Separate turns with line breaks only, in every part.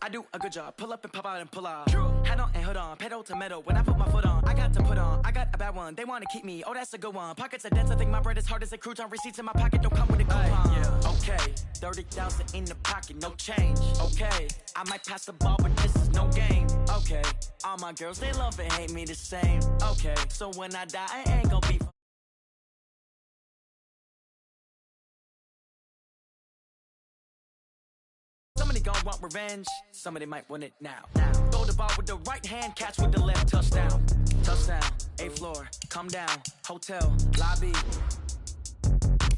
I do a good job. Pull up and pop out and pull out. Head on and hood on, pedal to metal. When I put my foot on, I got to put on. I got a bad one. They want to keep me. Oh, that's a good one. Pockets are dense. I think my bread is hard as a crouton. Receipts in my pocket don't come with a coupon. Yeah. Okay, 30,000 in the pocket, no change. Okay, I might pass the ball, but this is no game. Okay, all my girls, they love and hate me the same. Okay, so when I die, I ain't gonna be. Somebody gon' want revenge, somebody might want it now. Throw the ball with the right hand, catch with the left, touchdown. Touchdown, 8th floor, come down, hotel, lobby.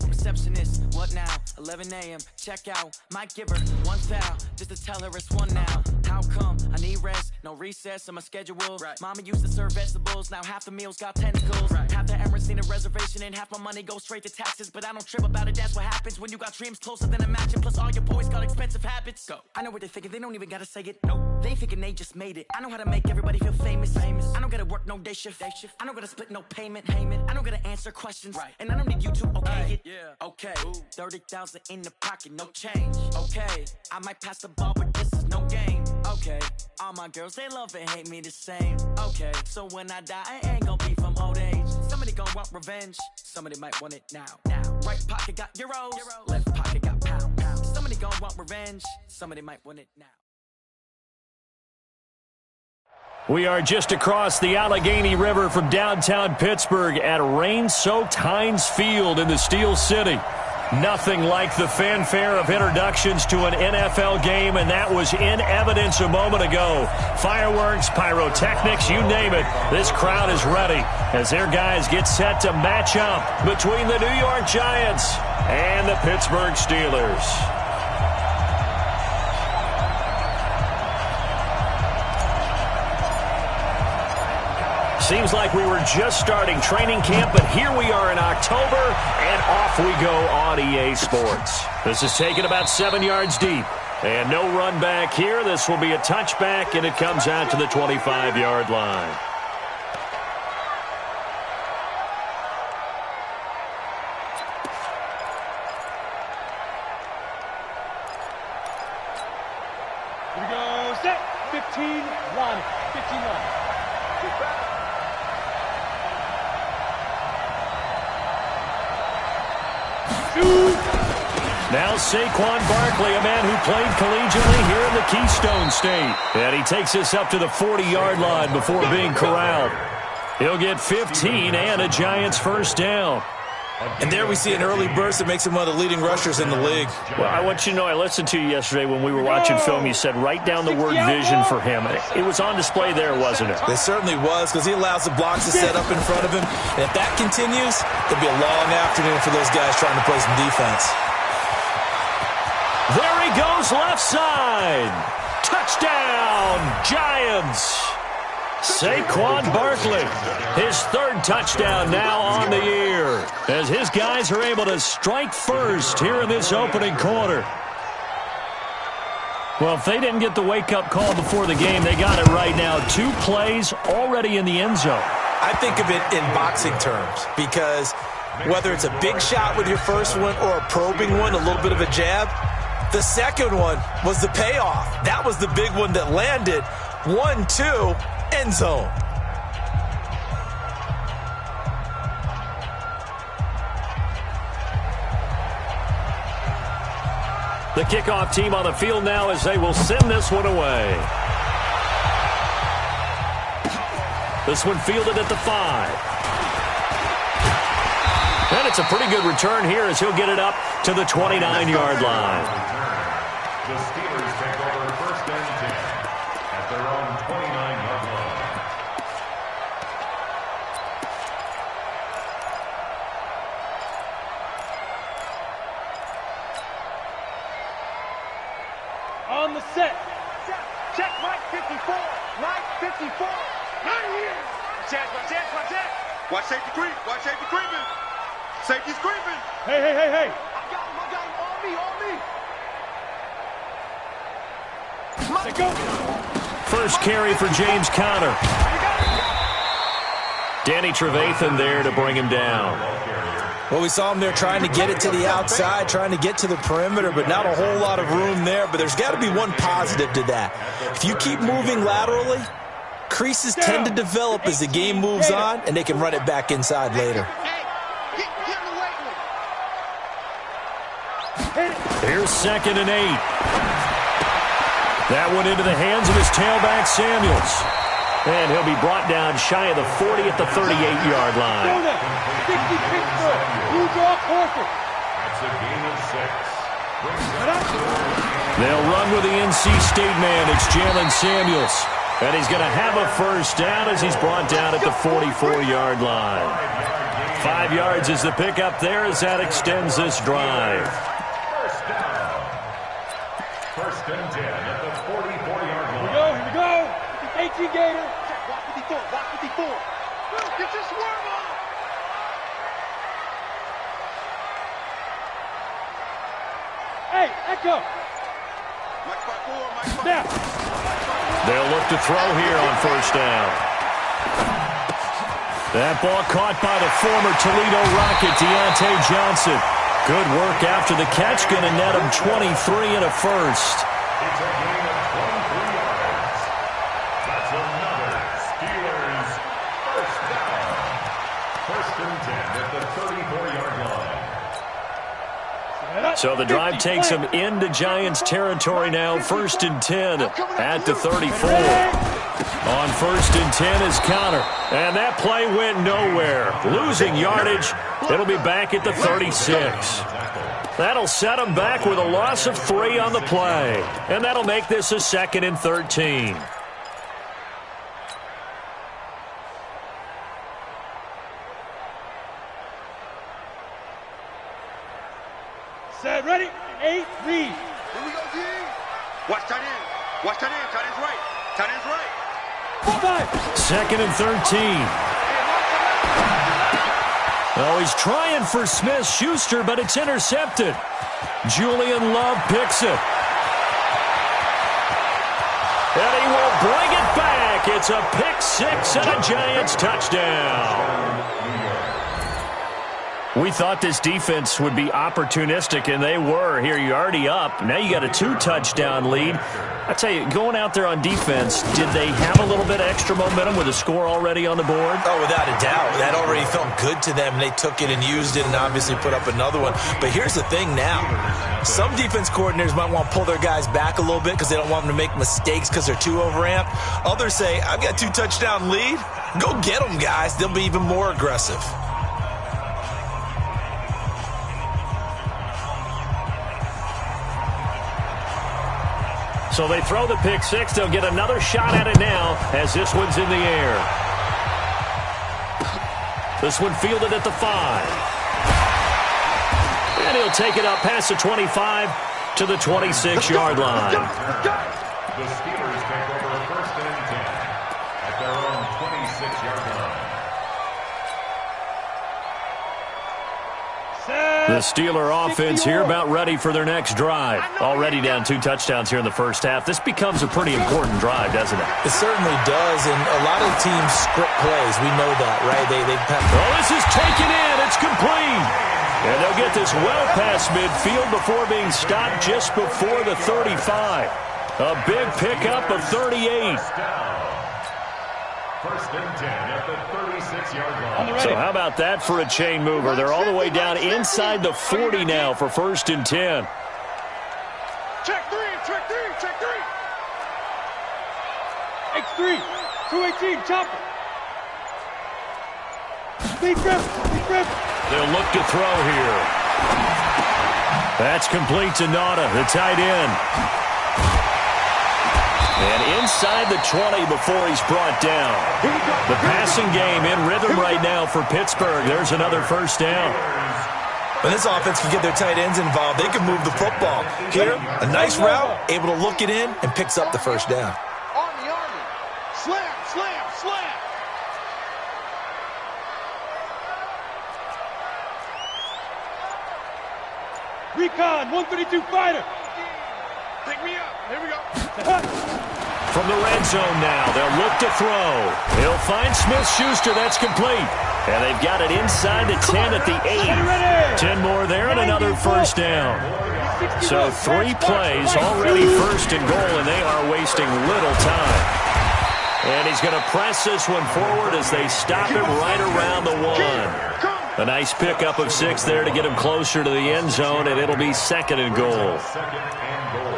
Receptionist, what now? 11 a.m., check out. Might give her one foul, just to tell her it's one now. How come? I need rest, no recess in my schedule. Right. Mama used to serve vegetables, now half the meals got tentacles. Right. Half the Emirates need a reservation and half my money goes straight to taxes. But I don't trip about it, that's what happens when you got dreams closer than a match. And plus all your boys got expensive habits. Go. I know what they're thinking, they don't even gotta say it. Nope. They thinking they just made it. I know how to make everybody feel famous. I don't gotta work no day shift. I don't gotta split no payment. I don't gotta answer questions. Right. And I don't need you to okay it. Yeah. Okay, 30,000 in the pocket, no change. Okay, I might pass the ball, but this is no game. Okay, all my girls, they love and hate me the same. Okay, so when I die, I ain't gonna be from old age. Somebody gon' want revenge, somebody might want it now. Right pocket got euros, left pocket got pounds. Somebody gon' want revenge, somebody might want it now.
We are just across the Allegheny River from downtown Pittsburgh at rain-soaked Heinz Field in the Steel City. Nothing like the fanfare of introductions to an NFL game, and that was in evidence a moment ago. Fireworks, pyrotechnics, you name it. This crowd is ready as their guys get set to match up between the New York Giants and the Pittsburgh Steelers. Seems like we were just starting training camp, but here we are in October, and off we go on EA Sports. This is taken about 7 yards deep, and no run back here. This will be a touchback, and it comes out to the 25-yard line.
Here we go, set, 15-1, 15-1.
Now Saquon Barkley, a man who played collegiately here in the Keystone State. And he takes us up to the 40-yard line before being corralled. He'll get 15 and a Giants first down.
And there we see an early burst that makes him one of the leading rushers in the league.
Well, I want you to know, I listened to you yesterday when we were watching film. You said write down the word vision for him. It was on display there, wasn't it?
It certainly was, because he allows the blocks to set up in front of him. And if that continues, it'll be a long afternoon for those guys trying to play some defense.
There he goes, left side. Touchdown, Giants. Saquon Barkley, his third touchdown now on the year, as his guys are able to strike first here in this opening quarter. Well, if they didn't get the wake-up call before the game, they got it right now. 2 plays already in the end zone.
I think of it in boxing terms, because whether it's a big shot with your first one or a probing one, a little bit of a jab, the second one was the payoff. That was the big one that landed. 1-2. End zone.
The kickoff team on the field now as they will send this one away. This one fielded at the 5. And it's a pretty good return here as he'll get it up to the 29-yard line.
The Steelers take over first and 10 at their own 29-yard line.
On the set. Check, right 54. Right 54. Right here.
Watch safety creep. Watch safety creeping. Safety's creeping.
Hey.
I got him. On me.
Let's go.
First carry for James Conner. Danny Trevathan there to bring him down.
Well, we saw him there trying to get it to the outside, trying to get to the perimeter, but not a whole lot of room there. But there's got to be one positive to that. If you keep moving laterally, creases tend to develop as the game moves on, and they can run it back inside later.
Here's 2nd and 8. That one into the hands of his tailback, Samuels. And he'll be brought down shy of the 40 at the 38-yard line.
That's a gain of 6.
They'll run with the NC State man. It's Jalen Samuels. And he's going to have a first down as he's brought down at the 44-yard line. 5 yards is the pickup there as that extends this drive.
First down. 1st and 10 at the 44-yard line.
Here we go. 18 Gator.
Watch 54. Watch 54. Get your swerve on.
Hey, Echo.
Mike 5-4.
Snap.
They'll look to throw here on first down. That ball caught by the former Toledo Rocket, Deontay Johnson. Good work after the catch, going to net him 23 and a first.
It's a gain of 23 yards. That's another Steelers first down. 1st and 10 at the 34-yard line.
So the drive takes him into Giants territory now. 1st and 10 at the 34. On 1st and 10 is Connor. And that play went nowhere. Losing yardage. It'll be back at the 36. That'll set him back with a loss of 3 on the play. And that'll make this a 2nd and 13.
Set, ready, 8, lead.
Here we go, D. Watch tight end. Watch tight end. Tight end's right. Tight end's right.
2nd and 13. Oh, he's trying for Smith-Schuster, but it's intercepted. Julian Love picks it. And he will bring it back. It's a pick 6 and a Giants touchdown. We thought this defense would be opportunistic, and they were. Here, you're already up. Now you got a 2-touchdown lead. I tell you, going out there on defense, did they have a little bit of extra momentum with a score already on the board?
Oh, without a doubt. That already felt good to them. They took it and used it and obviously put up another one. But here's the thing now. Some defense coordinators might want to pull their guys back a little bit because they don't want them to make mistakes because they're too overamped. Others say, I've got a 2-touchdown lead. Go get them, guys. They'll be even more aggressive.
So they throw the pick 6. They'll get another shot at it now as this one's in the air. This one fielded at the 5. And he'll take it up past the 25 to the 26-yard line.
The Steelers take over 1st and 10 at their own 26-yard line.
The Steeler offense here about ready for their next drive. Already down 2 touchdowns here in the first half. This becomes a pretty important drive, doesn't it?
It certainly does, and a lot of teams script plays. We know that, right?
Oh, this is taken in. It's complete. And they'll get this well past midfield before being stopped just before the 35. A big pickup of 38.
1st and 10 at the 36-yard line.
So how about that for a chain mover? They're all the way down inside the 40 now for 1st and 10.
Check 3. Check 3. Check 3.
X3. 218. Chopper. Speed grip. Speed grip.
They'll look to throw here. That's complete to Nauta, the tight end. And inside the 20 before he's brought down. The passing game in rhythm right now for Pittsburgh. There's another first down.
When this offense can get their tight ends involved, they can move the football. Here, a nice route, able to look it in, and picks up the first down.
Army. Slam.
Recon. 132 fighter.
Pick me up. Here we go.
From the red zone now, they'll look to throw. He'll find Smith-Schuster. That's complete. And they've got it inside the 10 at the 8. 10 more there and another first down. So 3 plays, already first and goal, and they are wasting little time. And he's going to press this one forward as they stop him right around the 1. A nice pickup of 6 there to get him closer to the end zone, and it'll be second and goal.
Second and goal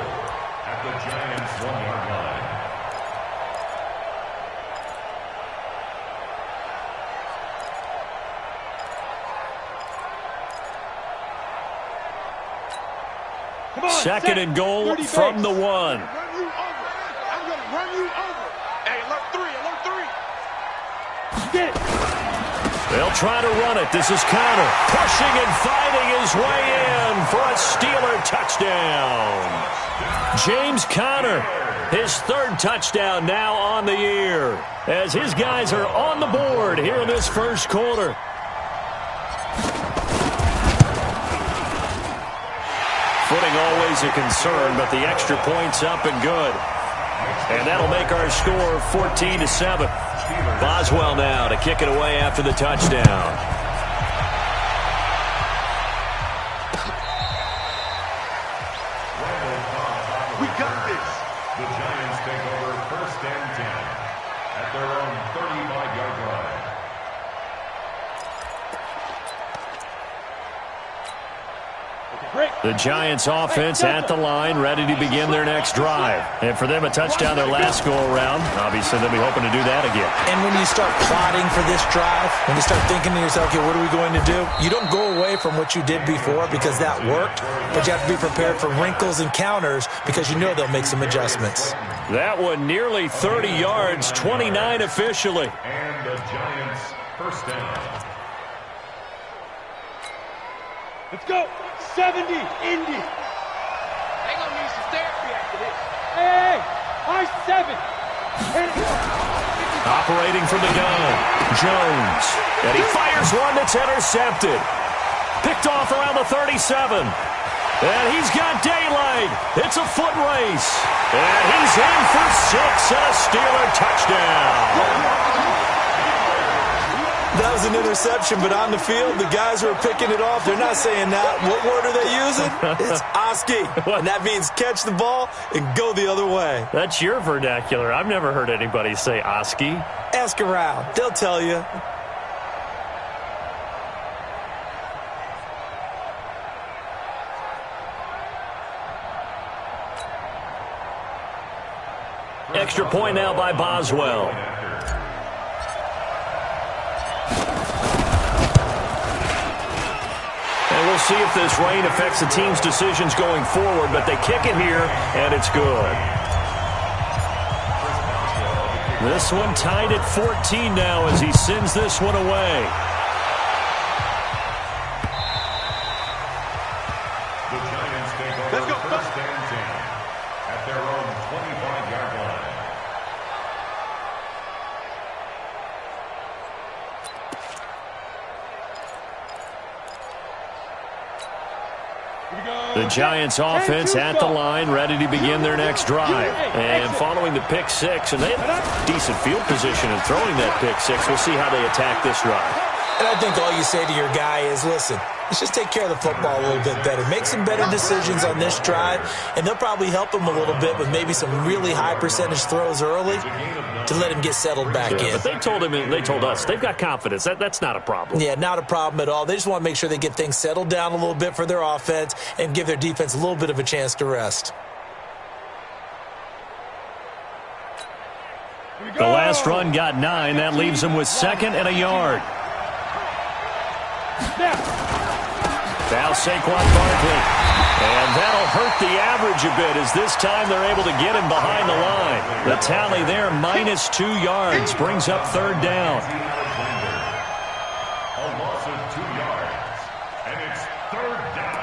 at the Giants' 1-yard line.
Second and goal from the 1.
I'm going to run you over. Hey, alert 3, alert 3.
Get it.
They'll try to run it. This is Conner pushing and fighting his way in for a Steeler touchdown. James Conner, his 3rd touchdown now on the year, as his guys are on the board here in this first quarter. Footing always a concern, but the extra point's up and good. And that'll make our score 14-7. Boswell now to kick it away after the touchdown.
We got this.
The Giants take over first and 10 at their own 35-yard line.
The Giants offense at the line, ready to begin their next drive. And for them, a touchdown their last go-around. Obviously, they'll be hoping to do that again.
And when you start plotting for this drive, when you start thinking to yourself, okay, what are we going to do? You don't go away from what you did before because that worked, but you have to be prepared for wrinkles and counters because you know they'll make some adjustments.
That one nearly 30 yards, 29 officially.
And the Giants first down.
Let's go. 70, Indy.
They gonna need some therapy after this.
Hey, I-7.
Operating from the gun, Jones. And he fires one that's intercepted. Picked off around the 37. And he's got daylight. It's a foot race. And he's in for 6 and a Steeler touchdown.
That was an interception, but on the field, the guys who are picking it off, they're not saying that. What word are they using? It's Oski. And that means catch the ball and go the other way.
That's your vernacular. I've never heard anybody say Oski.
Ask around. They'll tell you.
Extra point now by Boswell. And we'll see if this rain affects the team's decisions going forward, but they kick it here, and it's good. This one tied at 14 now as he sends this one away.
The Giants take over first and 10 at their own 25-yard line.
The Giants offense at the line, ready to begin their next drive. And following the pick 6, and they have decent field position in throwing that pick 6. We'll see how they attack this drive.
And I think all you say to your guy is, listen, let's just take care of the football a little bit better. Make some better decisions on this drive, and they'll probably help him a little bit with maybe some really high percentage throws early to let him get settled back in.
But they told him, and they told us, they've got confidence. That's not a problem.
Yeah, not a problem at all. They just want to make sure they get things settled down a little bit for their offense and give their defense a little bit of a chance to rest.
The last run got 9. That leaves them with 2nd and a yard. Now Saquon Barkley. And that'll hurt the average a bit as this time they're able to get him behind the line. The tally there, -2 yards, brings up 3rd down.
A loss of 2 yards, and it's 3rd down.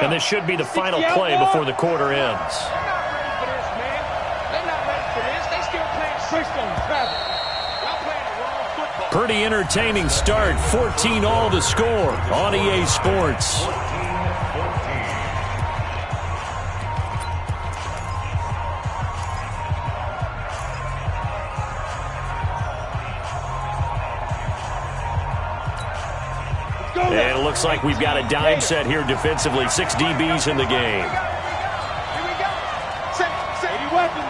And this should be the final play before the quarter ends.
They're not ready for this, man. They're not ready for this. They still playing switch on travel. Y'all playing the wrong football.
Pretty entertaining start. 14 all to score on EA Sports. And it looks like we've got a dime set here defensively. 6 DBs in the game.
Here we go. Set. Weapon.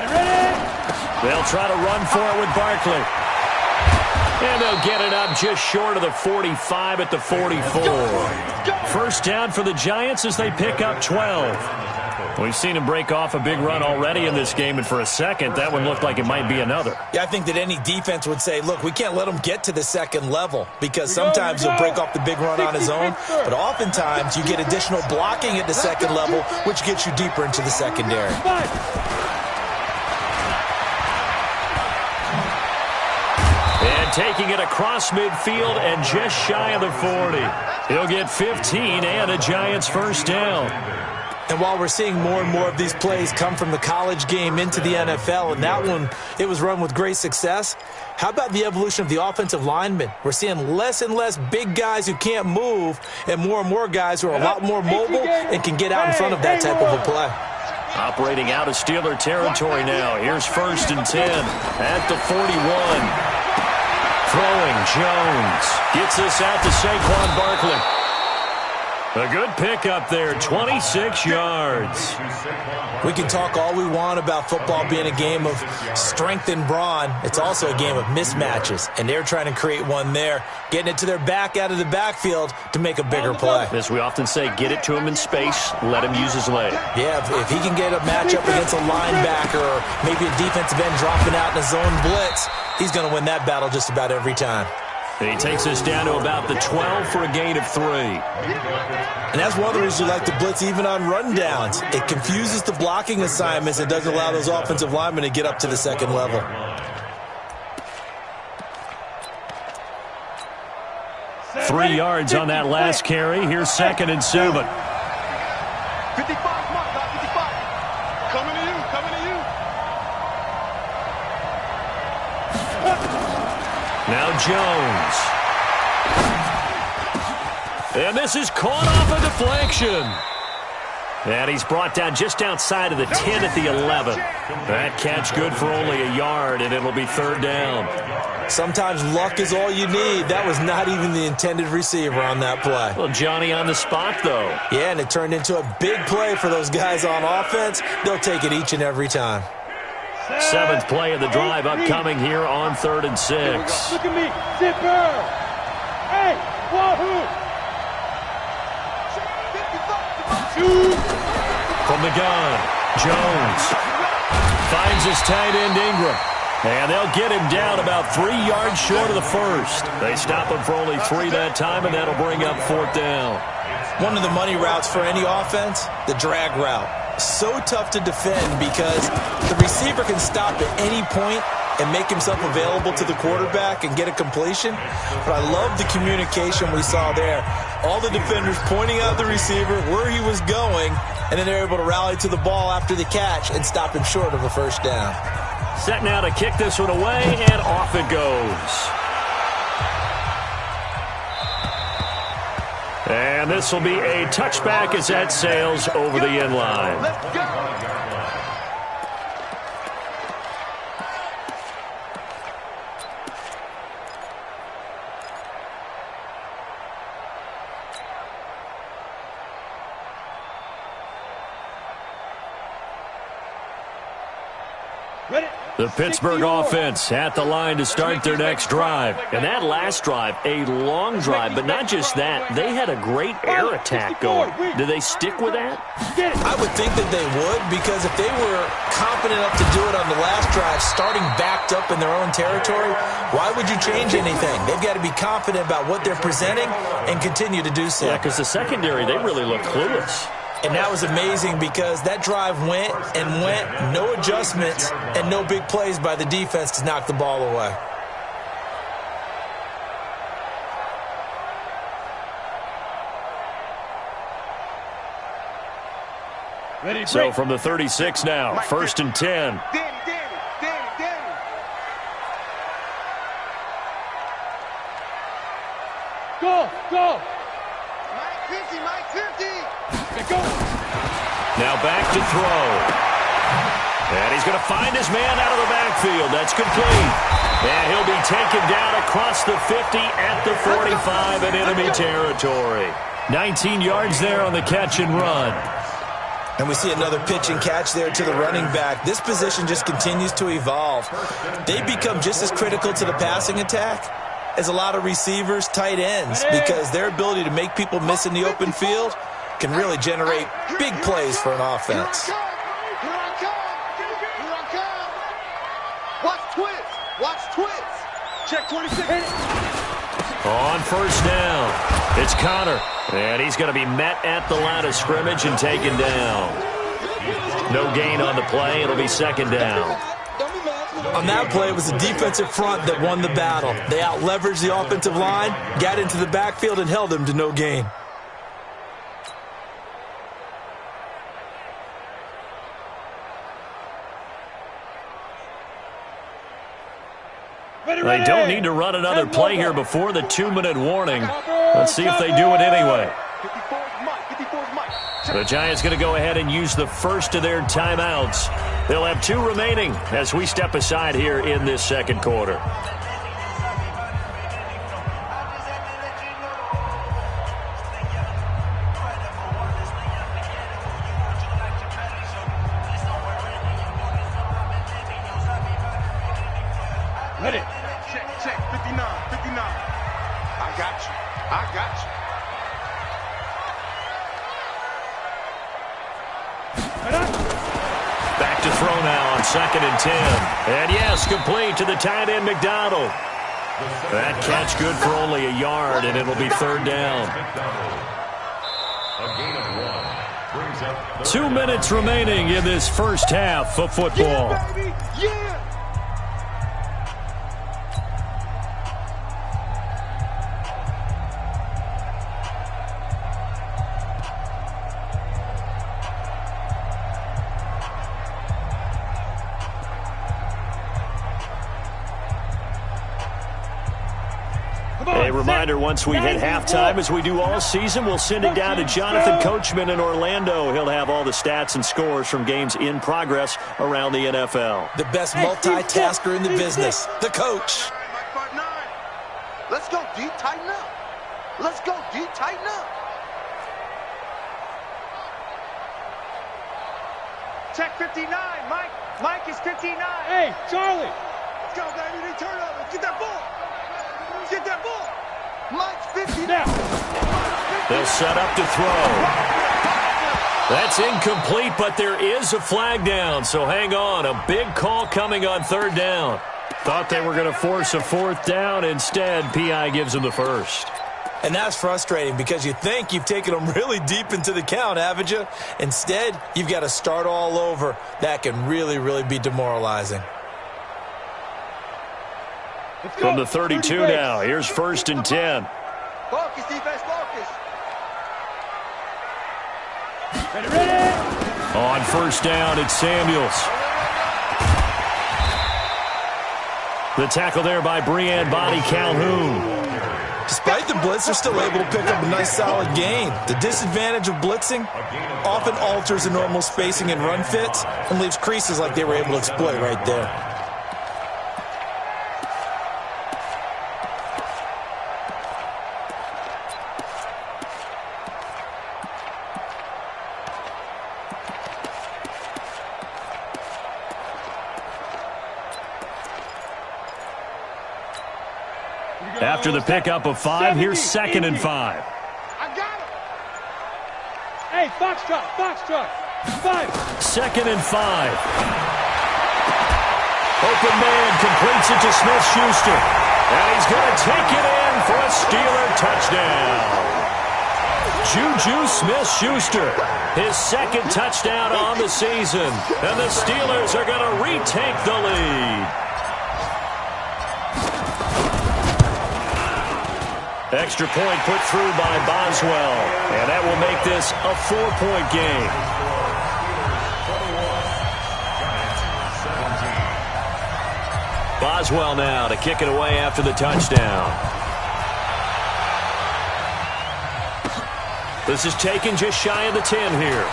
Ready.
They'll try to run for it with Barkley. And they'll get it up just short of the 45 at the 44. First down for the Giants as they pick up 12. We've seen him break off a big run already in this game, and for a second, that one looked like it might be another.
Yeah, I think that any defense would say, look, we can't let him get to the second level because sometimes he'll break off the big run on his own, but oftentimes you get additional blocking at the second level, which gets you deeper into the secondary.
And taking it across midfield and just shy of the 40. He'll get 15 and a Giants first down.
And while we're seeing more and more of these plays come from the college game into the NFL, and that one, it was run with great success, how about the evolution of the offensive linemen? We're seeing less and less big guys who can't move and more guys who are a lot more mobile and can get out in front of that type of a play.
Operating out of Steeler territory now. Here's 1st and 10 at the 41. Throwing, Jones gets us out to Saquon Barkley. A good pickup there, 26 yards.
We can talk all we want about football being a game of strength and brawn. It's also a game of mismatches, and they're trying to create one there, getting it to their back out of the backfield to make a bigger play.
As we often say, get it to him in space, let him use his leg.
Yeah, if he can get a matchup against a linebacker or maybe a defensive end dropping out in a zone blitz, he's going to win that battle just about every time.
He takes us down to about the 12 for a gain of 3.
And that's one of the reasons you like to blitz even on rundowns. It confuses the blocking assignments and doesn't allow those offensive linemen to get up to the second level.
Three yards on that last carry. Here's 2nd and 7.
55, mark, 55. Coming to you.
Now Jones. And this is caught off a deflection. And he's brought down just outside of the 10 at the 11. That catch good for only a yard, and it'll be 3rd down.
Sometimes luck is all you need. That was not even the intended receiver on that play.
Well, Johnny on the spot, though.
Yeah, and it turned into a big play for those guys on offense. They'll take it each and every time.
7th play of the drive upcoming here on 3rd and 6.
Look at me. Zipper. Hey, wahoo.
From the gun, Jones finds his tight end Ingram. And they'll get him down about 3 yards short of the 1st. They stop him for only 3 that time, and that'll bring up 4th down.
One of the money routes for any offense, the drag route. So tough to defend because the receiver can stop at any point and make himself available to the quarterback and get a completion. But I love the communication we saw there. All the defenders pointing out the receiver, where he was going, and then they're able to rally to the ball after the catch and stop him short of a 1st down.
Set now to kick this one away, and off it goes. And this will be a touchback as that sails over the end line.
Let's go.
The Pittsburgh offense at the line to start their next drive. And that last drive, a long drive, but not just that. They had a great air attack going. Do they stick with that?
I would think that they would, because if they were confident enough to do it on the last drive, starting backed up in their own territory, why would you change anything? They've got to be confident about what they're presenting and continue to do so.
Yeah, because the secondary, they really look clueless.
And that was amazing because that drive went and went, no adjustments and no big plays by the defense to knock the ball away.
So from the 36 now, 1st and 10.
Danny.
Go, go.
Mike 50, Mike 50.
Get going.
Now back to throw. And he's going to find his man out of the backfield. That's complete. And he'll be taken down across the 50 at the 45 in enemy territory. 19 yards there on the catch and run.
And we see another pitch and catch there to the running back. This position just continues to evolve. They become just as critical to the passing attack as a lot of receivers, tight ends, because their ability to make people miss in the open field can really generate big plays for an offense.
Here I come. Watch twist. Watch twist.
Check 26.
On first down, it's Connor. And he's going to be met at the line of scrimmage and taken down. No gain on the play. It'll be second down.
On that play, it was the defensive front that won the battle. They out-leveraged the offensive line, got into the backfield, and held them to no gain.
They don't need to run another play here before the 2-minute warning. Let's see if they do it anyway. The Giants going to go ahead and use the first of their timeouts. They'll have 2 remaining as we step aside here in this second quarter.
Ready.
Check. 59. I got you.
Back to throw now on 2nd and 10. And yes, complete to the tight end, McDonald. That catch good for only a yard, and it'll be third down.
A gain of 1 brings up
2 minutes remaining in this first half of football.
Yeah, baby. Yeah.
A reminder, once we hit halftime, as we do all season, we'll send it down to Jonathan Coachman in Orlando. He'll have all the stats and scores from games in progress around the NFL.
The best multitasker in the business, the coach.
Mike 59. Let's go, D. Tighten up. Let's go, D. Tighten up.
Check 59. Mike is 59. Hey, Charlie.
Let's go, baby. They turn up. Let's get that ball. Get that ball. Mike's 50
Now.
They'll set up to throw. That's incomplete, but there is a flag down, so hang on. A big call coming on third down. Thought they were going to force a fourth down. Instead, P.I. gives them the first.
And that's frustrating because you think you've taken them really deep into the count, haven't you? Instead, you've got to start all over. That can really, really be demoralizing.
From the 32 now, here's 1st and 10.
Focus, defense, focus.
Ready.
On first down, it's Samuels. The tackle there by Breanne Bonnie Calhoun.
Despite the blitz, they're still able to pick up a nice solid gain. The disadvantage of blitzing often alters the normal spacing and run fits and leaves creases like they were able to exploit right there.
After the pickup of 5, here's 2nd and 5.
I got him.
Hey, Foxtrot. 5.
2nd and 5. Open man completes it to Smith-Schuster. And he's going to take it in for a Steeler touchdown. Juju Smith-Schuster, his 2nd touchdown on the season. And the Steelers are going to retake the lead. Extra point put through by Boswell. And that will make this a 4-point game. Boswell now to kick it away after the touchdown. This is taken just shy of the 10 here.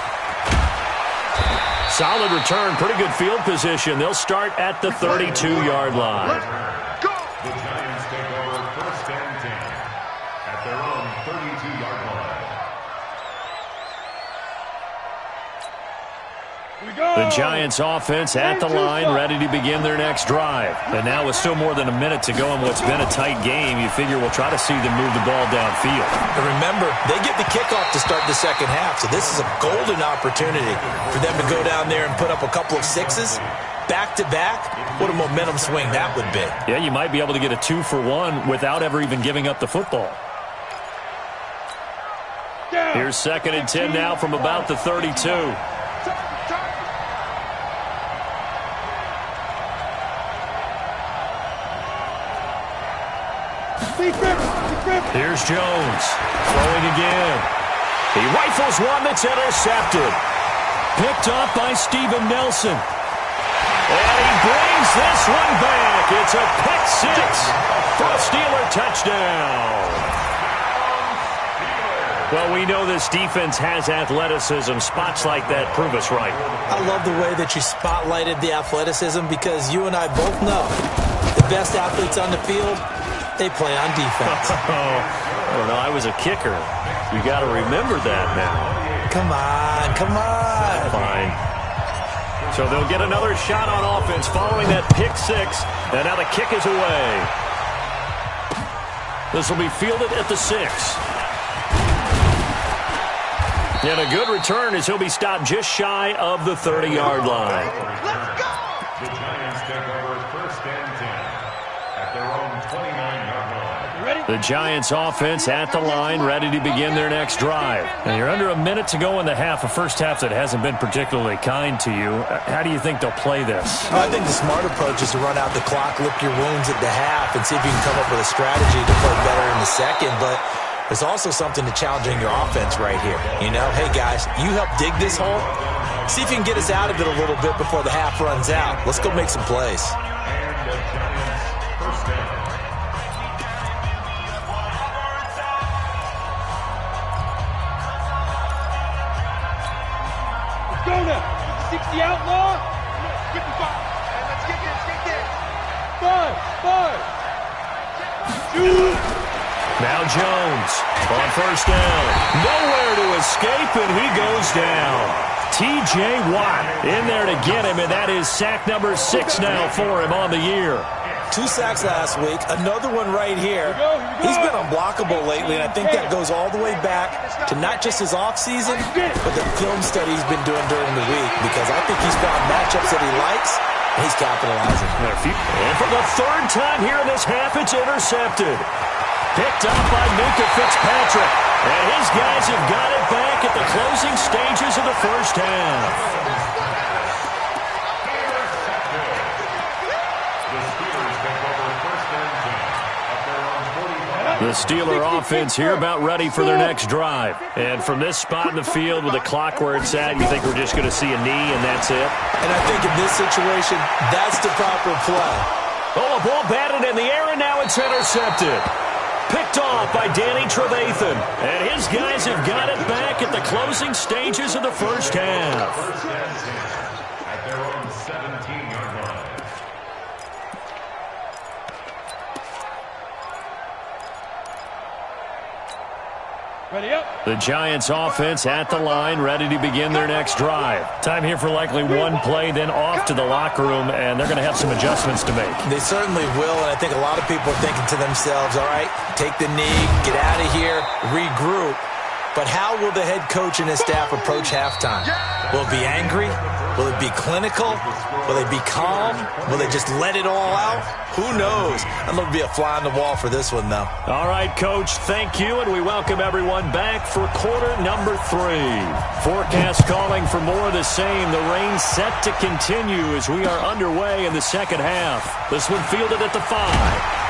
Solid return, pretty good field position. They'll start at the 32-yard line.
The Giants take over 1st and 10 at their own 32-yard line.
The Giants offense at the line, ready to begin their next drive. And now with still more than a minute to go in what's been a tight game, you figure we'll try to see them move the ball downfield.
And remember, they get the kickoff to start the second half, so this is a golden opportunity for them to go down there and put up a couple of sixes back-to-back. What a momentum swing that would be.
Yeah, you might be able to get a 2-for-1 without ever even giving up the football. Here's 2nd and 10 now from about the 32. Here's Jones, throwing again. He rifles one that's intercepted. Picked off by Steven Nelson. And he brings this one back. It's a pick six for a Steeler touchdown. Well, we know this defense has athleticism. Spots like that prove us right.
I love the way that you spotlighted the athleticism because you and I both know the best athletes on the field, they play on defense.
I don't know. I was a kicker. You got to remember that now.
Come on, come on.
Fine. So they'll get another shot on offense following that pick six. And now the kick is away. This will be fielded at the 6. And a good return as he'll be stopped just shy of the 30-yard line.
Let's go! The Giants take over 1st and 10 at their own 29-yard line.
The Giants offense at the line, ready to begin their next drive. And you're under a minute to go in the half, a first half that hasn't been particularly kind to you. How do you think they'll play this?
I think the smart approach is to run out the clock, lick your wounds at the half, and see if you can come up with a strategy to play better in the second. But there's also something to challenging your offense right here. You know, hey, guys, you help dig this hole. See if you can get us out of it a little bit before the half runs out. Let's go make some plays.
And the Giants 1st down.
Go now. 60 outlaw. 55. Hey, let's get this. 5. Shoot.
Now Jones on 1st down. Nowhere to escape, and he goes down. T.J. Watt in there to get him, and that is sack number 6 now for him on the year.
2 sacks last week, another one right here. He's been unblockable lately, and I think that goes all the way back to not just his offseason, but the film study he's been doing during the week, because I think he's found matchups that he likes, and he's capitalizing.
And for the 3rd time here in this half, it's intercepted. Picked up by Minka Fitzpatrick. And his guys have got it back at the closing stages of the first half. The Steeler offense here about ready for their next drive. And from this spot in the field with the clock where it's at, you think we're just going to see a knee and that's it?
And I think in this situation, that's the proper play.
Oh, a ball batted in the air, and now it's intercepted. Picked off by Danny Trevathan. And his guys have got it back at the closing stages of the first half.
At their own 17-yard line.
Ready up.
The Giants offense at the line, ready to begin their next drive. Time here for likely one play, then off to the locker room, and they're going to have some adjustments to make.
They certainly will, and I think a lot of people are thinking to themselves, all right, take the knee, get out of here, regroup. But how will the head coach and his staff approach halftime? Will it be angry? Will it be clinical? Will they be calm? Will they just let it all out? Who knows? I'm going to be a fly on the wall for this one, though.
All right, Coach, thank you, and we welcome everyone back for quarter number 3. Forecast calling for more of the same. The rain set to continue as we are underway in the second half. This one fielded at the 5.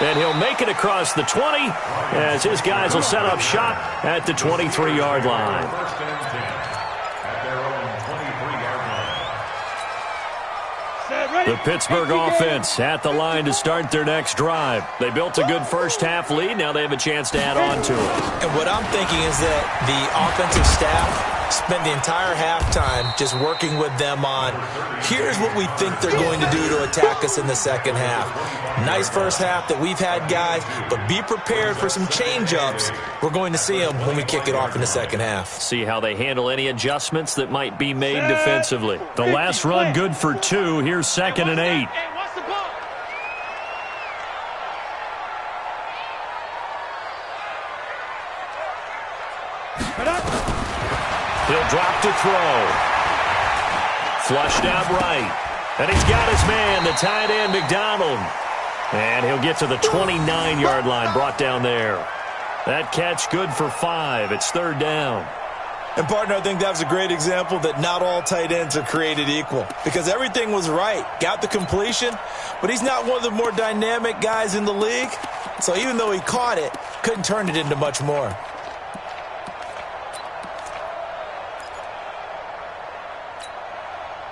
And he'll make it across the 20 as his guys will set up shop at the 23-yard line.
First and 10 at their own 23-yard line.
Set,
The Pittsburgh offense at the line to start their next drive. They built a good first-half lead. Now they have a chance to add on to it.
And what I'm thinking is that the offensive staff spent the entire halftime just working with them on, here's what we think they're going to do to attack us in the second half. Nice first half that we've had, guys, but be prepared for some change-ups. We're going to see them when we kick it off in the second half.
See how they handle any adjustments that might be made defensively. The last run good for 2. Here's 2nd and 8. He'll drop to throw. Flushed out right. And he's got his man, the tight end, McDonald. And he'll get to the 29-yard line, brought down there. That catch good for 5. It's 3rd down.
And, partner, I think that was a great example that not all tight ends are created equal, because everything was right. Got the completion, but he's not one of the more dynamic guys in the league. So even though he caught it, couldn't turn it into much more.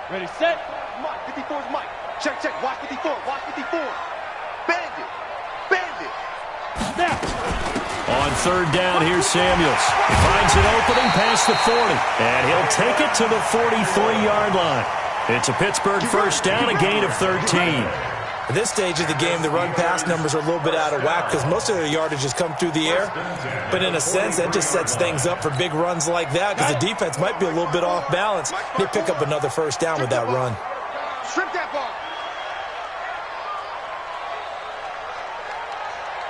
Ready, set.
Mike, 54 is Mike. Check, check. Watch 54. Watch 54. Bandit. Bandit.
Snap.
On 3rd down, here's Samuels. He finds an opening past the 40, and he'll take it to the 43-yard line. It's a Pittsburgh first down, a gain of 13.
At this stage of the game, the run-pass numbers are a little bit out of whack because most of their yardage has come through the air. But in a sense, that just sets things up for big runs like that because the defense might be a little bit off balance. They pick up another first down with that run.
Strip that ball.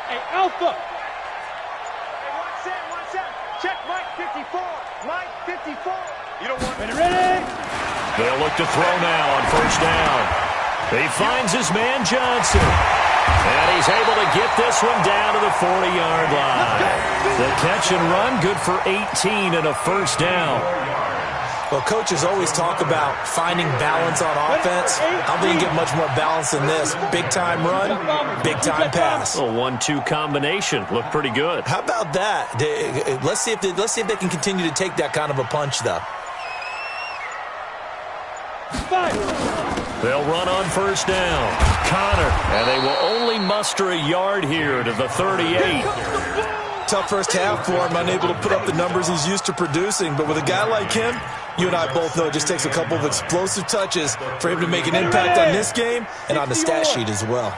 Hey, Alpha.
Hey, one set. Check Mike 54. Mike 54. You don't want
Ready.
They'll look to throw now on first down. He finds his man Johnson. And he's able to get this one down to the 40-yard line. The catch and run good for 18 and a first down.
Well, coaches always talk about finding balance on offense. I don't think you get much more balance than this. Big-time run, big-time pass.
A 1-2 combination. Looked pretty good.
How about that? Let's see if they can continue to take that kind of a punch, though.
They'll run on first down. Connor, and they will only muster a yard here to the 38.
Tough first half for him, unable to put up the numbers he's used to producing. But with a guy like him, you and I both know it just takes a couple of explosive touches for him to make an impact on this game and on the stat sheet as well.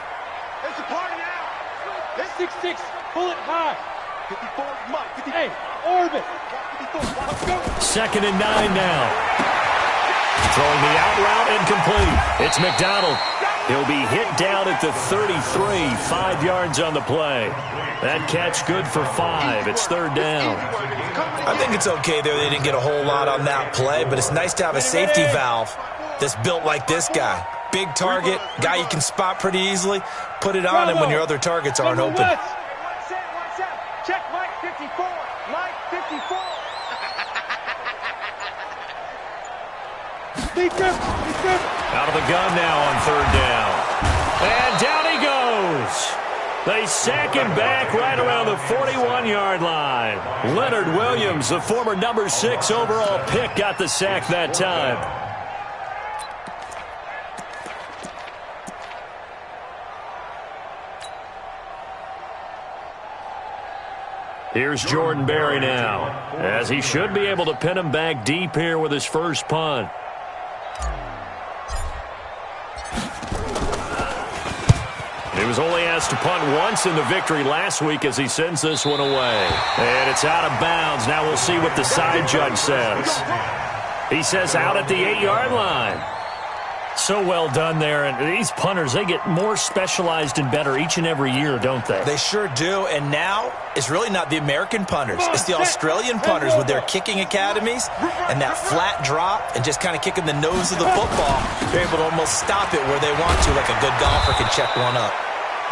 It's a party now. It's
6-6. Pull it high.
54 is Mike. 54.
Hey, orbit.
54. Let's go.
2nd and 9 now. Throwing the out route incomplete. It's McDonald. He'll be hit down at the 33, 5 yards on the play. That catch good for 5. It's 3rd down.
I think it's okay there. They didn't get a whole lot on that play, but it's nice to have a safety valve that's built like this guy. Big target, guy you can spot pretty easily. Put it on him when your other targets aren't open.
One set. Check Mike 54. Mike 54.
Out of the gun now on 3rd down. And down he goes. They sack him back right around the 41-yard line. Leonard Williams, the former number 6 overall pick, got the sack that time. Here's Jordan Berry now, as he should be able to pin him back deep here with his first punt. He was only asked to punt once in the victory last week as he sends this one away. And it's out of bounds. Now we'll see what the side judge says. He says out at the 8-yard line. So well done there. And these punters, they get more specialized and better each and every year, don't they?
They sure do. And now it's really not the American punters. It's the Australian punters with their kicking academies and that flat drop and just kind of kicking the nose of the football. They're able to almost stop it where they want to, like a good golfer can check one up.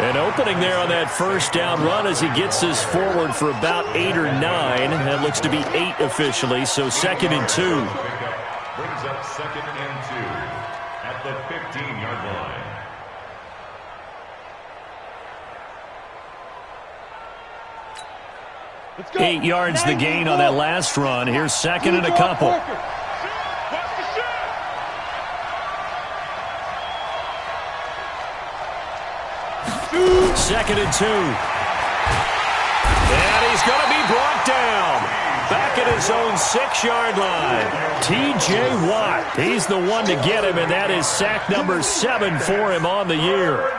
An opening there on that first down run as he gets this forward for about 8 or 9. That looks to be 8 officially, so 2nd and 2.
Brings up 2nd and 2 at the 15-yard line.
8 yards the gain on that last run. Here's 2nd and a couple. 2nd and 2. And he's going to be brought down. Back at his own 6-yard line. T.J. Watt, he's the one to get him, and that is sack number 7 for him on the year.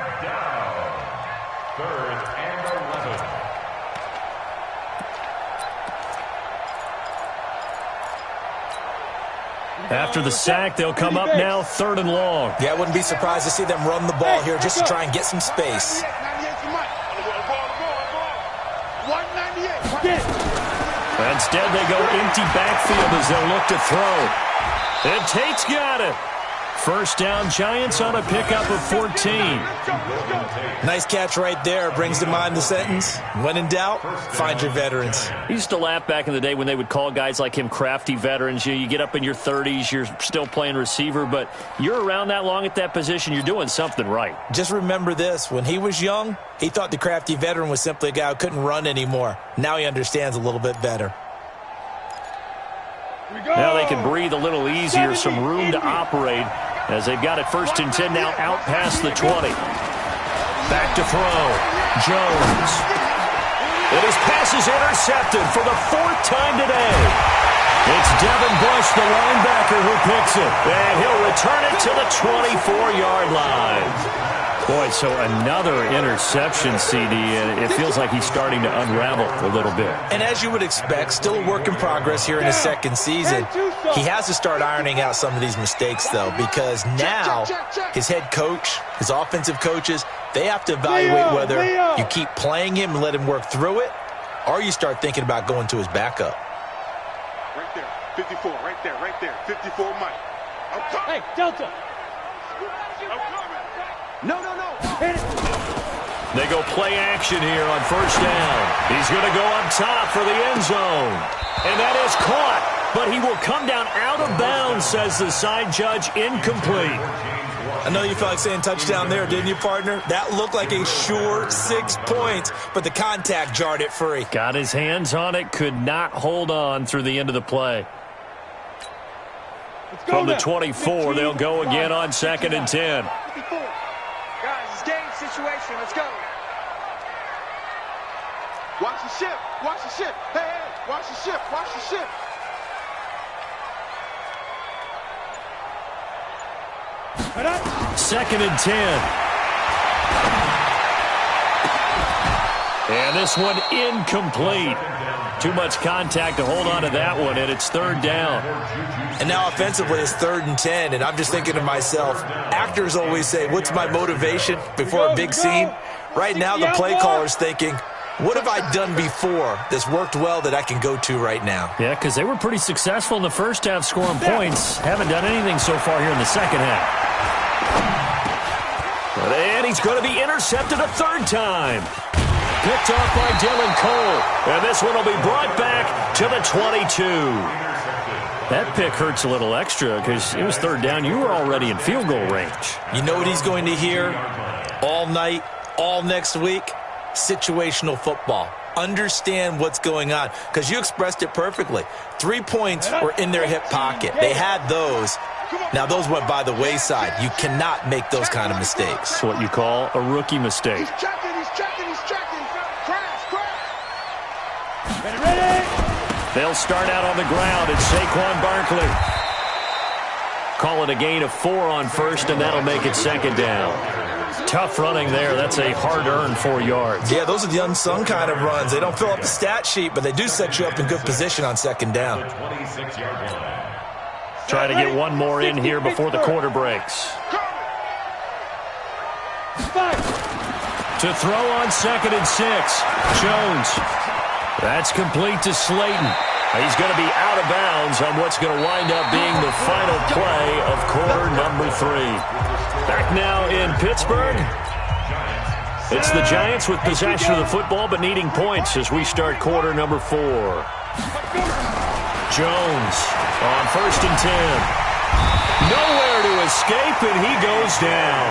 After the sack, they'll come up now 3rd and long.
Yeah, I wouldn't be surprised to see them run the ball here just to try and get some space.
Instead, they go empty backfield as they'll look to throw. And Tate's got it. 1st down, Giants on a pickup of 14.
Nice catch right there. Brings to mind the sentence, when in doubt, find your veterans.
I used to laugh back in the day when they would call guys like him crafty veterans. You get up in your 30s, you're still playing receiver, but you're around that long at that position, you're doing something right.
Just remember this. When he was young, he thought the crafty veteran was simply a guy who couldn't run anymore. Now he understands a little bit better.
Now they can breathe a little easier, some room to operate as they've got it 1st and 10 now out past the 20. Back to throw. Jones. And his pass is intercepted for the 4th time today. It's Devin Bush, the linebacker, who picks it. And he'll return it to the 24-yard line. Boy, so another interception, CD, and it feels like he's starting to unravel a little bit.
And as you would expect, still a work in progress here in his 2nd season. He has to start ironing out some of these mistakes, though, because now his head coach, his offensive coaches, they have to evaluate whether you keep playing him and let him work through it, or you start thinking about going to his backup.
Right there, 54, right there, 54, Mike.
Hey, Delta. No. Hit it.
They go play action here on 1st down. He's going to go up top for the end zone. And that is caught, but he will come down out of bounds, says the side judge, incomplete.
I know you felt like saying touchdown there, didn't you, partner? That looked like a sure 6 points, but the contact jarred it free.
Got his hands on it, could not hold on through the end of the play. From the 24, they'll go again on 2nd and 10.
Guys, it's game situation. Let's go. Watch the ship. Watch the ship. Hey, watch the ship. Watch the ship.
Second and 10. And this one incomplete. Too much contact to hold on to that one, and it's 3rd down.
And now offensively, it's 3rd and 10, and I'm just thinking to myself, actors always say, what's my motivation before a big scene? Right now, the play caller's thinking, what have I done before that's worked well that I can go to right now?
Yeah, because they were pretty successful in the 1st half scoring points. Haven't done anything so far here in the 2nd half. And he's going to be intercepted a 3rd time. Picked off by Dylan Cole. And this one will be brought back to the 22. That pick hurts a little extra because it was 3rd down. You were already in field goal range.
You know what he's going to hear all night, all next week? Situational football. Understand what's going on, because you expressed it perfectly. 3 points were in their hip pocket. They had those. Now, those went by the wayside. You cannot make those kind of mistakes.
It's what you call a rookie mistake.
He's checking. Crash.
Ready.
They'll start out on the ground. It's Saquon Barkley. Call it a gain of 4 on 1st, and that'll make it 2nd down. Tough running there. That's a hard-earned 4 yards.
Yeah, those are the unsung kind of runs. They don't fill up the stat sheet, but they do set you up in good position on 2nd down.
Try to get one more in here before the quarter breaks. To throw on 2nd and 6. Jones. That's complete to Slayton. He's going to be out of bounds on what's going to wind up being the final play of quarter number 3. Back now in Pittsburgh. It's the Giants with possession of the football but needing points as we start quarter number 4. Jones on 1st and 10. Nowhere to escape, and he goes down.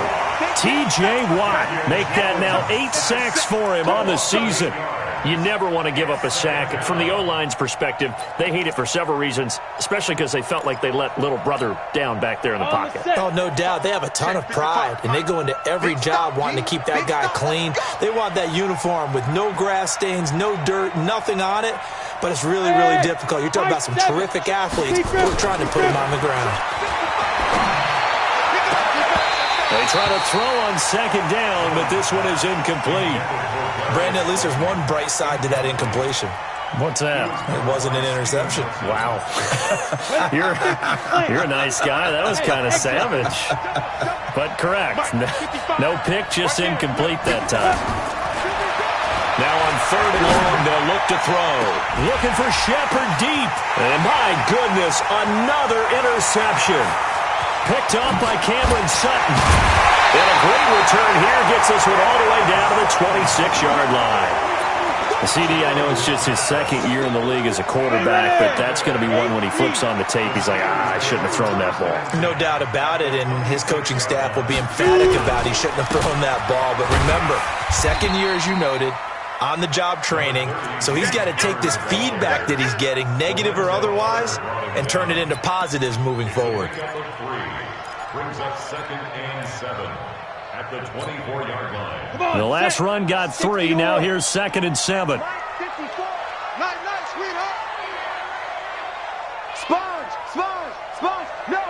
T.J. Watt make that now 8 sacks for him on the season. You never want to give up a sack. From the O-line's perspective, they hate it for several reasons, especially because they felt like they let little brother down back there in the pocket.
Oh, no doubt. They have a ton of pride, and they go into every job wanting to keep that guy clean. They want that uniform with no grass stains, no dirt, nothing on it, but it's really, really difficult. You're talking about some terrific athletes who are trying to put him on the ground.
They try to throw on second down, but this one is incomplete.
Brandon, at least there's one bright side to that incompletion.
What's that?
It wasn't an interception.
Wow. You're a nice guy. That was kind of savage. But correct. No pick, just incomplete that time. Now on 3rd and long, they'll look to throw. Looking for Shepard deep. And my goodness, another interception. Picked up by Cameron Sutton. And a great return here gets this one all the way down to the 26-yard line. The CD, I know it's just his second year in the league as a quarterback, but that's going to be one when he flips on the tape. He's like, I shouldn't have thrown that ball.
No doubt about it, and his coaching staff will be emphatic about he shouldn't have thrown that ball. But remember, second year, as you noted, on-the-job training, so he's got to take this feedback that he's getting, negative or otherwise, and turn it into positives moving forward.
Brings up 2nd and 7 at the 24-yard line.
The last run got 3. Now here's 2nd and 7.
54. Night, sweetheart. Sponge. No.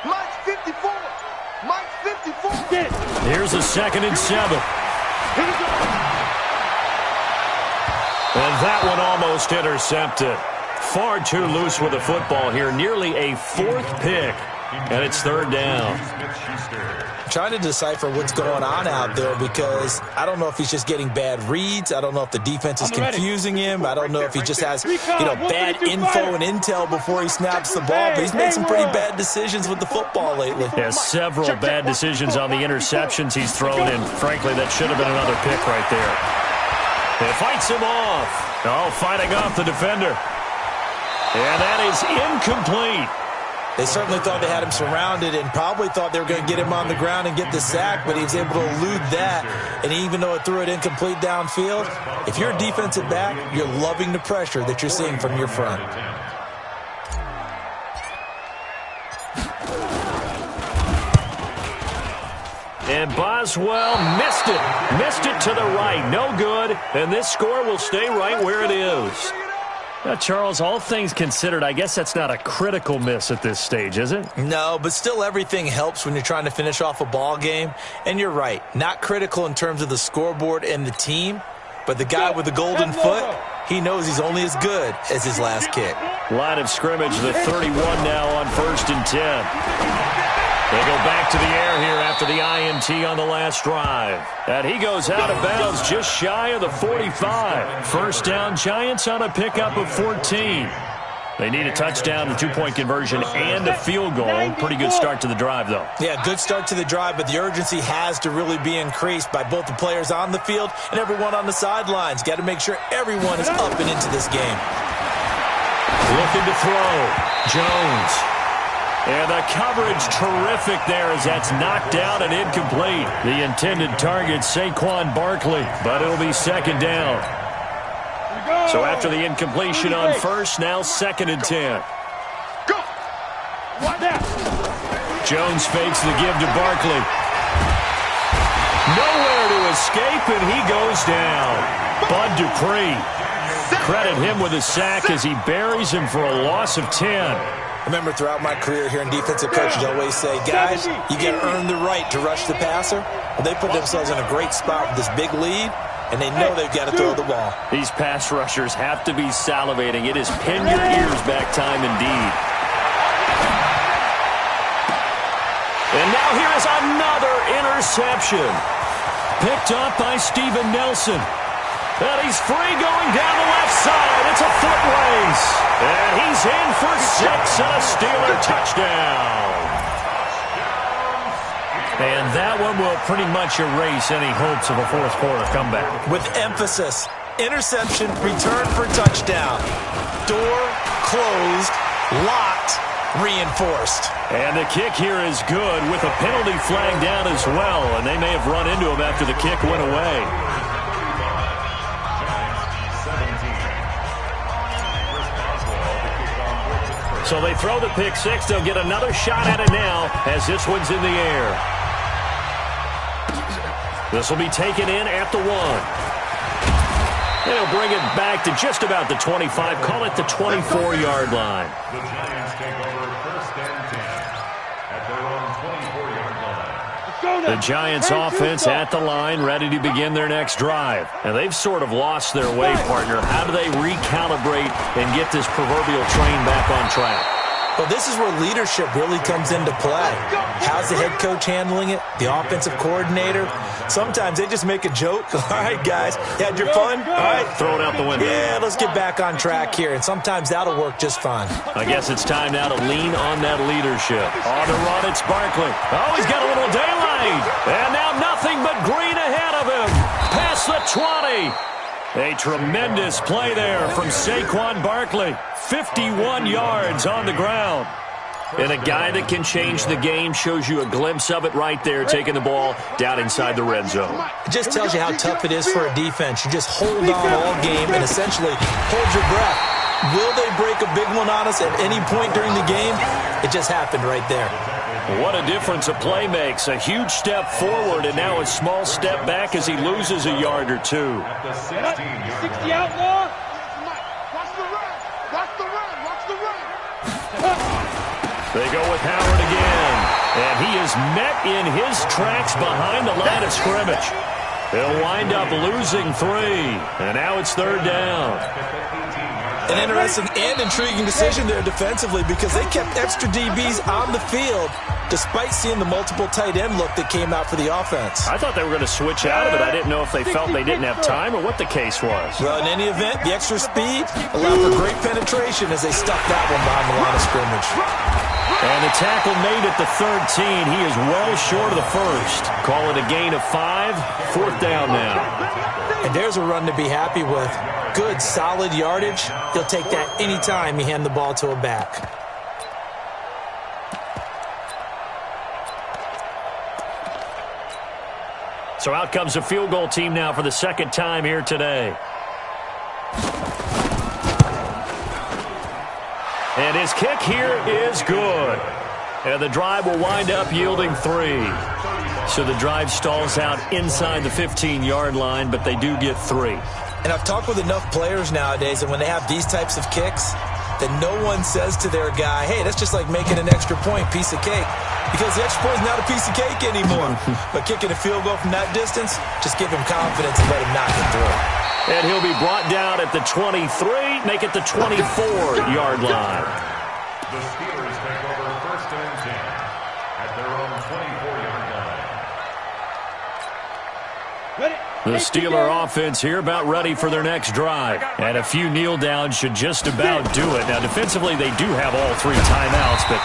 Mike's 54. Mike's 54.
Here's a 2nd and 7. And that one almost intercepted. Far too loose with the football here. Nearly a 4th pick. And it's 3rd down.
Trying to decipher what's going on out there because I don't know if he's just getting bad reads. I don't know if the defense is confusing him. I don't know if he just has, bad info and intel before he snaps the ball. But he's made some pretty bad decisions with the football lately.
Yeah, several bad decisions on the interceptions he's thrown, and frankly, that should have been another pick right there. It fights him off. Oh, fighting off the defender. And that is incomplete.
They certainly thought they had him surrounded and probably thought they were going to get him on the ground and get the sack, but he was able to elude that. And even though it threw it incomplete downfield, if you're a defensive back, you're loving the pressure that you're seeing from your front.
And Boswell missed it to the right. No good, and this score will stay right where it is. Now, Charles, all things considered, I guess that's not a critical miss at this stage, is it?
No, but still everything helps when you're trying to finish off a ball game. And you're right, not critical in terms of the scoreboard and the team, but the guy with the golden foot, he knows he's only as good as his last kick.
Line of scrimmage, the 31 now on 1st and 10. They go back to the air here after the INT on the last drive. And he goes out of bounds just shy of the 45. First down, Giants on a pickup of 14. They need a touchdown, a 2-point conversion, and a field goal. Pretty good start to the drive, though.
Yeah, good start to the drive, but the urgency has to really be increased by both the players on the field and everyone on the sidelines. Got to make sure everyone is up and into this game.
Looking to throw. Jones. And the coverage terrific there as that's knocked out and incomplete. The intended target, Saquon Barkley, but it'll be 2nd down. So after the incompletion on 1st, now 2nd and 10. Jones fakes the give to Barkley. Nowhere to escape, and he goes down. Bud Dupree. Credit him with a sack as he buries him for a loss of 10.
Remember, throughout my career here in defensive coaches, I always say, guys, you got to earn the right to rush the passer. Well, they put themselves in a great spot with this big lead, and they know they've got to throw the ball.
These pass rushers have to be salivating. It is pin your ears back time indeed. And now here is another interception. Picked up by Steven Nelson. And he's free going down the left side. It's a foot race. And he's in for 6 and a Steeler touchdown. And that one will pretty much erase any hopes of a fourth quarter comeback.
With emphasis, interception, return for touchdown. Door closed, locked, reinforced.
And the kick here is good with a penalty flag down as well, and they may have run into him after the kick went away. So they throw the pick six. They'll get another shot at it now as this one's in the air. This will be taken in at the 1. They'll bring it back to just about the 25. Call it the 24-yard line.
The Giants take over first and 10 at their own 24-yard line.
The Giants offense at the line, ready to begin their next drive. And they've sort of lost their way, partner. How do they recalibrate and get this proverbial train back on track?
Well, this is where leadership really comes into play. How's the head coach handling it? The offensive coordinator? Sometimes they just make a joke. All right, guys, you had your fun? All right.
Throw it out the window.
Yeah, let's get back on track here. And sometimes that'll work just fine.
I guess it's time now to lean on that leadership. On the run, it's Barkley. Oh, he's got a little daylight. And now nothing but green ahead of him. Past the 20. A tremendous play there from Saquon Barkley. 51 yards on the ground. And a guy that can change the game shows you a glimpse of it right there, taking the ball down inside the red zone.
It just tells you how tough it is for a defense. You just hold on all game and essentially hold your breath. Will they break a big one on us at any point during the game? It just happened right there.
What a difference a play makes. A huge step forward and now a small step back as he loses a yard or two.
At the 16-yard
60 outlaw.
Watch the run. Watch the run. Watch the run.
They go with Howard again. And he is met in his tracks behind the line of scrimmage. He'll wind up losing 3. And now it's third down.
An interesting and intriguing decision there defensively because they kept extra DBs on the field despite seeing the multiple tight end look that came out for the offense.
I thought they were going to switch out of it. I didn't know if they felt they didn't have time or what the case was.
Well, in any event, the extra speed allowed for great penetration as they stuck that one behind the line of scrimmage.
And the tackle made at the 13. He is well short of the first. Call it a gain of 5. Fourth down now.
And there's a run to be happy with. Good, solid yardage. You'll take that anytime you hand the ball to a back.
So out comes a field goal team now for the second time here today. And his kick here is good. And the drive will wind up yielding 3. So the drive stalls out inside the 15-yard line, but they do get 3.
And I've talked with enough players nowadays, and when they have these types of kicks, that no one says to their guy, hey, that's just like making an extra point, piece of cake. Because the extra point is not a piece of cake anymore. But kicking a field goal from that distance, just give him confidence and let him knock it through.
And he'll be brought down at the 23, make it the 24-yard line.
The Steelers take over first and 10 at their own 24-yard line.
The Steeler offense here about ready for their next drive. And a few kneel downs should just about do it. Now, defensively, they do have all 3 timeouts, but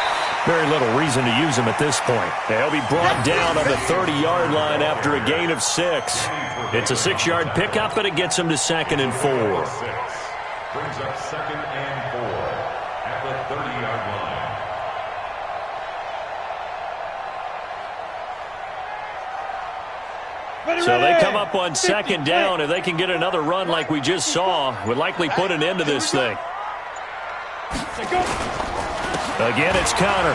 very little reason to use them at this point. They'll be brought down on the 30-yard line after a gain of 6. It's a 6-yard pickup, but it gets them to 2nd and 4.
Brings up 2nd and 4 at the 30-yard line.
So they come up on 2nd down. If they can get another run like we just saw, would likely put an end to this thing. Again, it's Connor.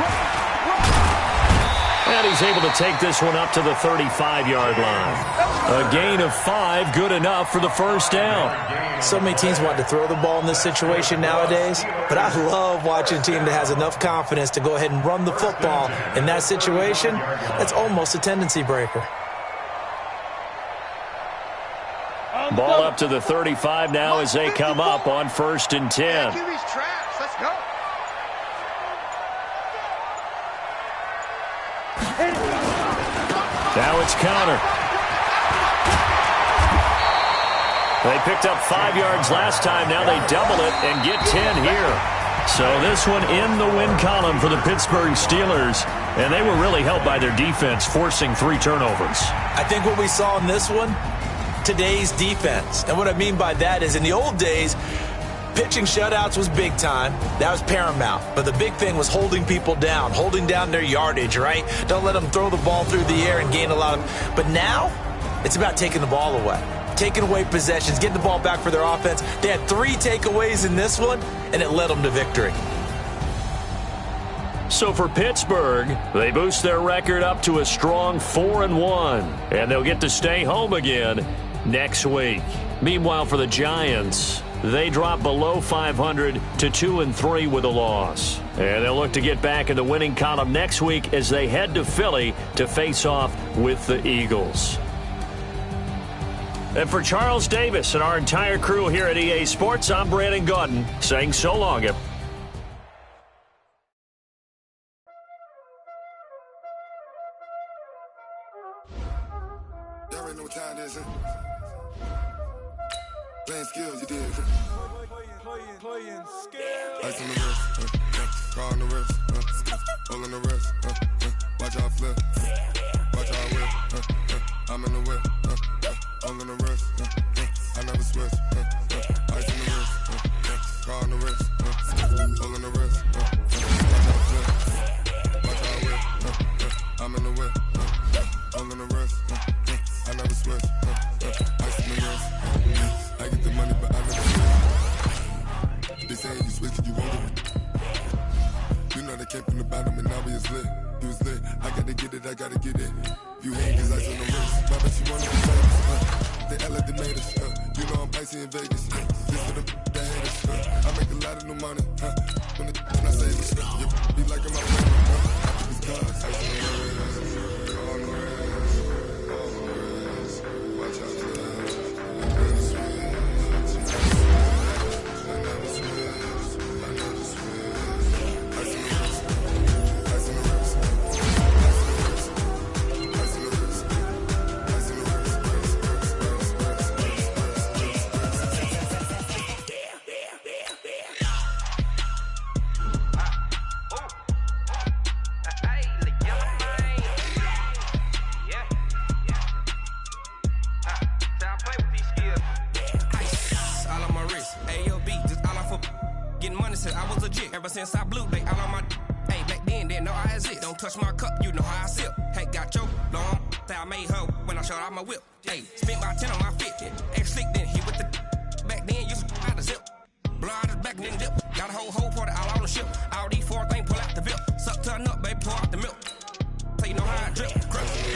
And he's able to take this one up to the 35-yard line. A gain of 5, good enough for the first down.
So many teams want to throw the ball in this situation nowadays, but I love watching a team that has enough confidence to go ahead and run the football. In that situation, that's almost a tendency breaker.
Ball up to the 35 now as they come up on 1st and 10.
Let's go.
Now it's Connor. They picked up 5 yards last time. Now they double it and get 10 here. So this one in the win column for the Pittsburgh Steelers. And they were really helped by their defense, forcing 3 turnovers.
I think what we saw in this one, today's defense. And what I mean by that is in the old days, Pitching shutouts was big time. That was paramount. But the big thing was holding people down, holding down their yardage, right? Don't let them throw the ball through the air and gain a lot of... But now, it's about taking the ball away. Taking away possessions, getting the ball back for their offense. They had 3 takeaways in this one, and it led them to victory.
So for Pittsburgh, they boost their record up to a strong 4-1, and they'll get to stay home again next week. Meanwhile, for the Giants, they drop below 500 to 2-3 with a loss. And they'll look to get back in the winning column next week as they head to Philly to face off with the Eagles. And for Charles Davis and our entire crew here at EA Sports, I'm Brandon Gaudin saying so long.
Y'all already know what time it is, huh? Playing skills, you did. Playing skills. Ice on the wrist, car on the wrist, hole in the wrist, watch out flip, watch out whip, I'm in the whip, hole in the wrist, I never switch, ice on the wrist, car on the wrist, hole in the wrist, watch out flip, watch out whip, I'm in the whip, hole in the wrist, I never switch, ice on the wrist, I get the money but I never switch. They saying you switch and you won't do it. You know they came from the bottom and now we is lit. You was lit, I gotta get it, I gotta get it. You hate cause ice on the wrist, but I bet you wanna be famous. They act like they made us, you know I'm icy in Vegas. This for the that hate us, I make a lot of new money, when I say this, you be like in my family, it's cause ice on the wrist, on the wrist, on the wrist, watch out for that.
Since I blew, they all on my hey, back then, didn't know I had it. Don't touch my cup, you know how I sip. Hey, got your long, that I made her when I showed out my whip. Hey, spent about 10 on my fit. Ex slick, then hit with the back then, used to out the zip. Blow out his back, then dip. Got a whole party all on the ship. All these 4 things, pull out the VIP. Suck to a nut, baby, pour out the milk. So you know how I drip. Crush.